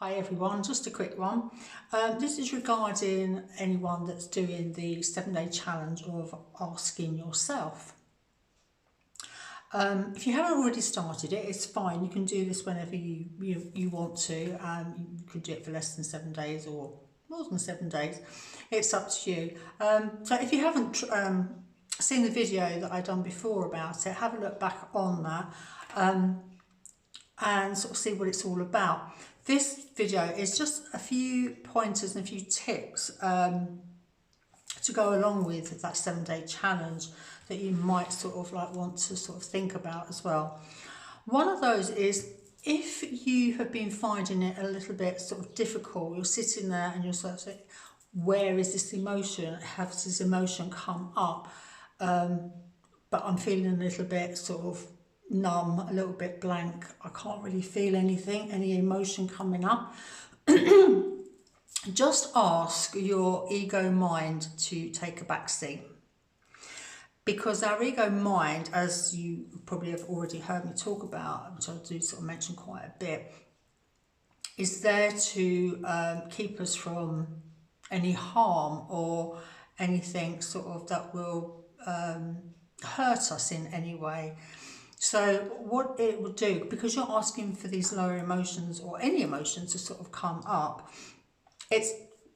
Hi everyone, just a quick one. This is regarding anyone that's doing the 7-day challenge of asking yourself. If you haven't already started it, it's fine. You can do this whenever you want to. You could do it for less than 7 days or more than 7 days. It's up to you. So if you haven't seen the video that I've done before about it, have a look back on that and sort of see what it's all about. This video is just a few pointers and a few tips to go along with that 7-day challenge that you might sort of like want to sort of think about as well. One of those is if you have been finding it a little bit sort of difficult, you're sitting there and you're sort of saying, where is this emotion? Has this emotion come up? But I'm feeling a little bit sort of numb, a little bit blank. I can't really feel anything, any emotion coming up. Just ask your ego mind to take a back seat. Because our ego mind, as you probably have already heard me talk about, which I do sort of mention quite a bit, is there to keep us from any harm or anything sort of that will hurt us in any way. So what it will do, because you're asking for these lower emotions or any emotions to sort of come up, it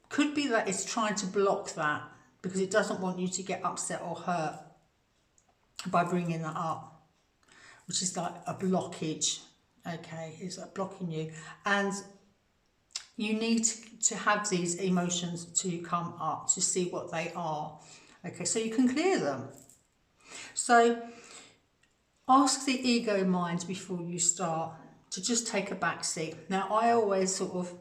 could be that it's trying to block that because it doesn't want you to get upset or hurt by bringing that up, which is like a blockage, okay, is that blocking you. And you need to have these emotions to come up to see what they are, okay, so you can clear them. So ask the ego mind before you start to just take a back seat. Now, I always sort of,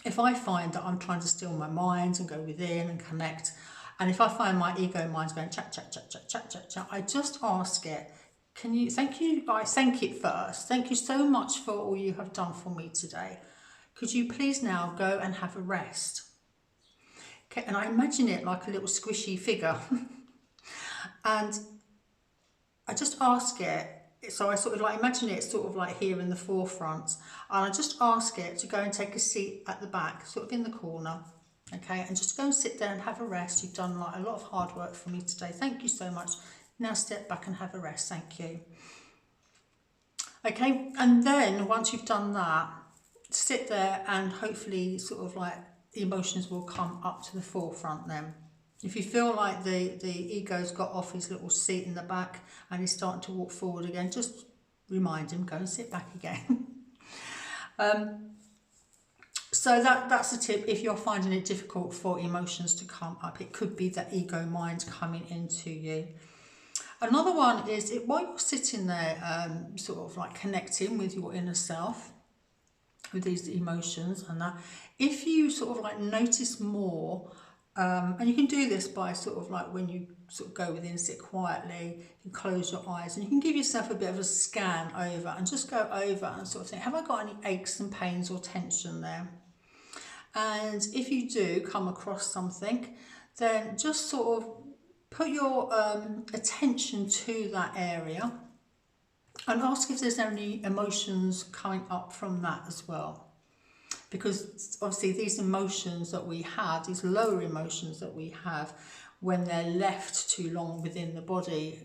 if I find that I'm trying to still my mind and go within and connect, and if I find my ego mind's going chat, chat, chat, chat, chat, chat, chat, I just ask it, can you, thank you, I thank it first. Thank you so much for all you have done for me today. Could you please now go and have a rest? Okay, and I imagine it like a little squishy figure. And I just ask it, so I sort of like imagine it sort of like here in the forefront, and I just ask it to go and take a seat at the back, sort of in the corner, okay, and just go and sit there and have a rest. You've done like a lot of hard work for me today. Thank you so much. Now step back and have a rest. Thank you. Okay, and then once you've done that, sit there and hopefully sort of like the emotions will come up to the forefront then. If you feel like the ego's got off his little seat in the back and he's starting to walk forward again, just remind him, go and sit back again. So that's a tip if you're finding it difficult for emotions to come up. It could be the ego mind coming into you. Another one is while you're sitting there sort of like connecting with your inner self, with these emotions and that, if you sort of like notice more, and you can do this by sort of like when you sort of go within, sit quietly, you close your eyes and you can give yourself a bit of a scan over and just go over and sort of think, have I got any aches and pains or tension there? And if you do come across something, then just sort of put your attention to that area and ask if there's any emotions coming up from that as well. Because obviously these emotions that we have, these lower emotions that we have, when they're left too long within the body,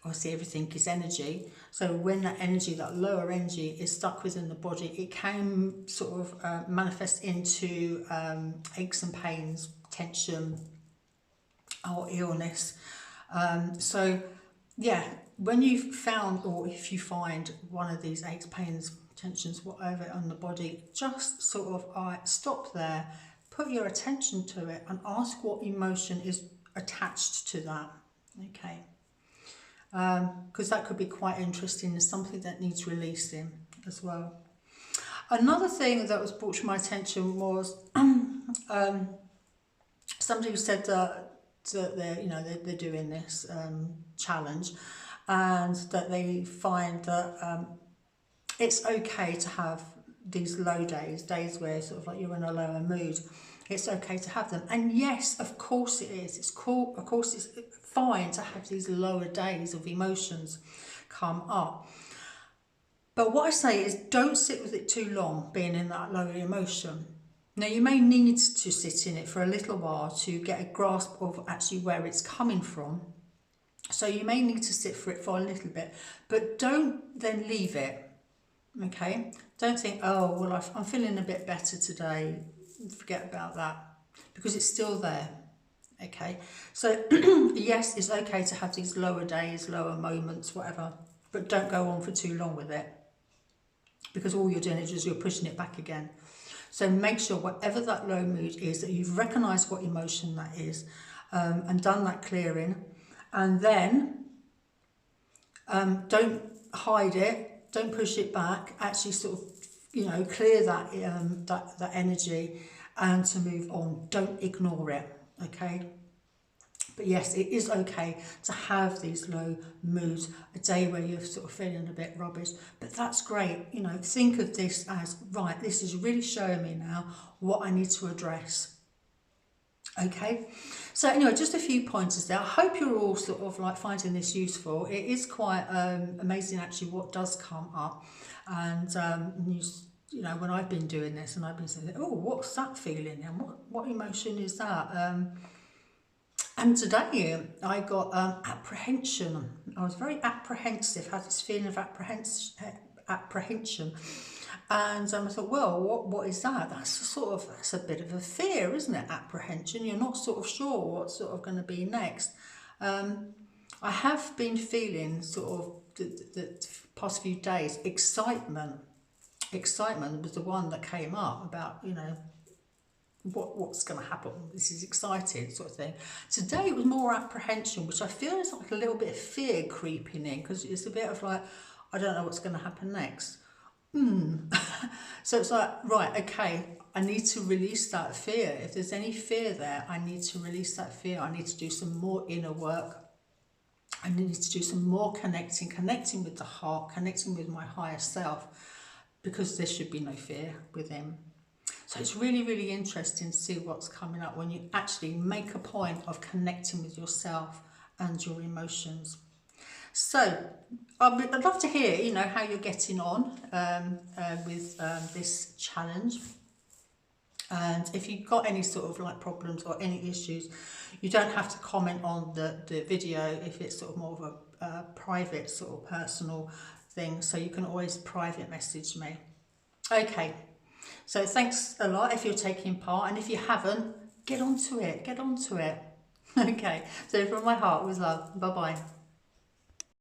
obviously everything is energy. So when that energy, that lower energy is stuck within the body, it can sort of manifest into aches and pains, tension or illness. So yeah, when you've found, or if you find one of these aches, pains, tensions, whatever on the body, just sort of stop there, put your attention to it and ask what emotion is attached to that, okay? Because that could be quite interesting. There's something that needs releasing as well. Another thing that was brought to my attention was somebody who said that they're doing this challenge, and that they find that it's okay to have these low days where sort of like you're in a lower mood. It's okay to have them. And yes, of course it is. It's cool. Of course it's fine to have these lower days of emotions come up. But what I say is don't sit with it too long, being in that lower emotion. Now, you may need to sit in it for a little while to get a grasp of actually where it's coming from. So you may need to sit for it for a little bit, but don't then leave it, okay? Don't think, oh, well, I'm feeling a bit better today. Forget about that, because it's still there, okay? So yes, it's okay to have these lower days, lower moments, whatever, but don't go on for too long with it, because all you're doing is just you're pushing it back again. So make sure whatever that low mood is, that you've recognised what emotion that is, and done that clearing. And then don't hide it, don't push it back, actually sort of, you know, clear that, that energy and to move on. Don't ignore it, okay? But yes, it is okay to have these low moods, a day where you're sort of feeling a bit rubbish, but that's great. You know, think of this as, right, this is really showing me now what I need to address. Okay, so anyway, just a few pointers there. I hope you're all sort of like finding this useful. It is quite amazing actually what does come up, and you know, when I've been doing this and I've been saying, oh, what's that feeling and what emotion is that? And today I got apprehension. I was very apprehensive, had this feeling of apprehension. And I thought, well, what is that? That's a bit of a fear, isn't it? Apprehension. You're not sort of sure what's sort of going to be next. I have been feeling sort of the past few days excitement. Excitement was the one that came up about, you know, what's going to happen. This is exciting sort of thing. Today it was more apprehension, which I feel is like a little bit of fear creeping in, because it's a bit of like, I don't know what's going to happen next. So it's like, right, okay, I need to release that fear. If there's any fear there, I need to release that fear. I need to do some more inner work. I need to do some more connecting with the heart, connecting with my higher self, because there should be no fear within. So it's really, really interesting to see what's coming up when you actually make a point of connecting with yourself and your emotions. So I'd love to hear, you know, how you're getting on with this challenge. And if you've got any sort of like problems or any issues, you don't have to comment on the video if it's sort of more of a private sort of personal thing. So you can always private message me. Okay, so thanks a lot if you're taking part, and if you haven't, get onto it. Okay, so from my heart, with love, bye-bye.